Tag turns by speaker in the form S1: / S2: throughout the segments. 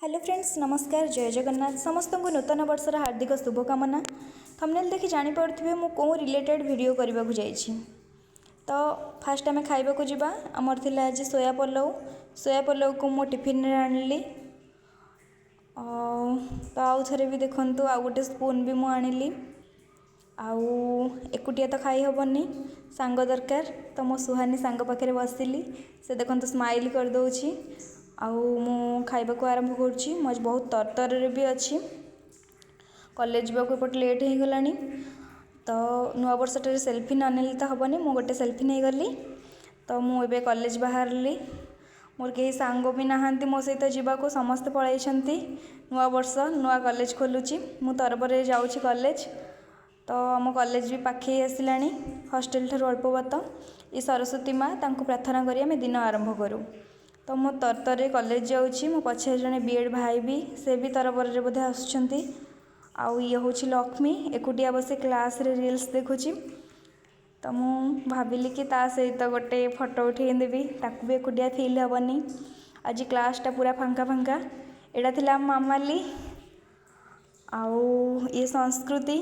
S1: Hello friends, नमस्कार। जय जगन्नाथ। समस्त को नूतन वर्षर हार्दिक शुभकामना। थंबनेल देखि जानि पारुथिबे मु को रिलेटेड वीडियो करबा को जाइछि। तो फास्ट आमे खाइबा को जिबा। हमर थिला आज सोया पलव को मो टिफिन रे आनली। तो आउ थरे भी देखंतु आ गोटे स्पून भी मु आनिली। आउ एकुटिया तो खाई हेबनी, सांग दरकार। तो मो सुहानी सांग पाखे बसिली, से देखंतु स्माइल कर दउछि। आउ मु खाइबा को आरंभ करुछि। मो बहुत तरतर रे भी अछि। कॉलेज जाबा को पट लेट हो गलानी। तो नुआ वर्षटे सेल्फी न नेली तो हेबनी, मु गोटे सेल्फी नहीं गली। तो मु एबे कॉलेज बाहरली। मोर कई सांग भी नहांती मो सहित जीवा को, समस्त पळाइछंती। नुआ वर्ष नुआ कॉलेज खोलुछि, मु तरबरे जाउछि कॉलेज। तो आम कॉलेज भी पाखे आसिलानी, हॉस्टेल ठार अल्प बात। ये सरस्वती माँ तांको प्रार्थना करी आमे दिन आरंभ करूँ। तो मो तरतर कॉलेज जाउछि। मो पछे जने बीएड भाई भी से भी तरबरे बोधे आसुछंती। आउ ये होछि लक्ष्मी, एकुटिया बसे क्लास रे रील्स देखुछि। तो मु भाबिली कि ता सहित गोटे फोटो उठेई देबी, ताकू भी एकुटिया फील हेबनी। आज क्लासटा पूरा फांका फांका। एटा थिला मामाली। आउ ये संस्कृति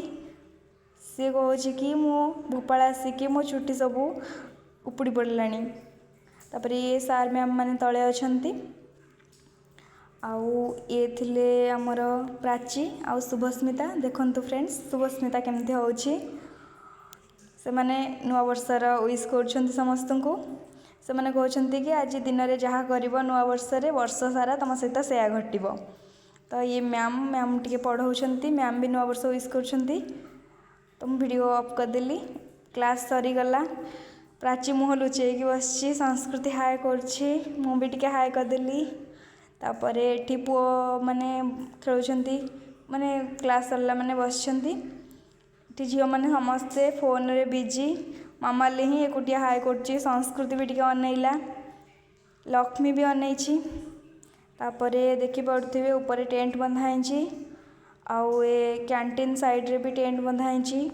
S1: सी कहूँ कि मु भोपाल आसिकी मो छुट्टी सबू उपुड़ी पड़लानी। तापर ये सार मैम माने तले अछंती। आउ ये थिले हमर प्राची आउ शुभस्मिता। देखंतु फ्रेंड्स, शुभस्मिता केमती होउछि। से माने नुआ वर्षर विश करछंती समस्त को। से माने कहछंती कि आज दिन रे जहा करिवो नुआ वर्ष रे वर्ष सारा तम सहित सेया घटिबो। तो ये मैम टिके पढ़ाउछंती। मैम भी नुआ वर्ष विश करछंती। तो मु वीडियो ऑफ कर देली। क्लास सरी गला। प्राची मुह लुचेकी बसची, संस्कृति हाय करछि, मु भी टिके हाय कर देली। तापर एठी पुओ माने खेलुछंती, माने क्लास सरला माने बसछंती। एठी झियो माने समस्ते फोन रे बिजी। मामाली ही एकुटिया हाय करछि। संस्कृति भी टिके अनैला, लक्ष्मी भी अनैछि। तापर देखि पड़ुथिबे ऊपर टेंट बंधा हैछि। आउ ए कैंटीन साइड रे भी टेंट बंधा हैछि।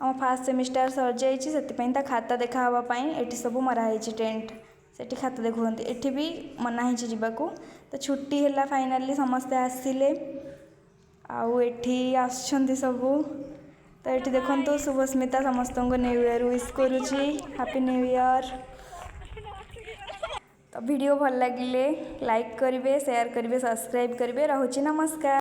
S1: आम फास्ट सेमिस्टर सर जाइछि, सेति पई ता खाता देखा हवा पई एठी सब मरा हैछि टेंट। सेठी खाता देखुंती। एठी भी मना हैछि जिबाकू। तो छुट्टी हैला फाइनली, समस्ते आसिले। आउ एठी आछंती सबू। तो एठी देखंतु शुभस्मिता समस्त को न्यू ईयर विश करूछि। Happy new year. तो वीडियो भल लागिले लाइक करिवे, शेयर करिवे, सब्सक्राइब करिवे। रहूछि नमस्कार।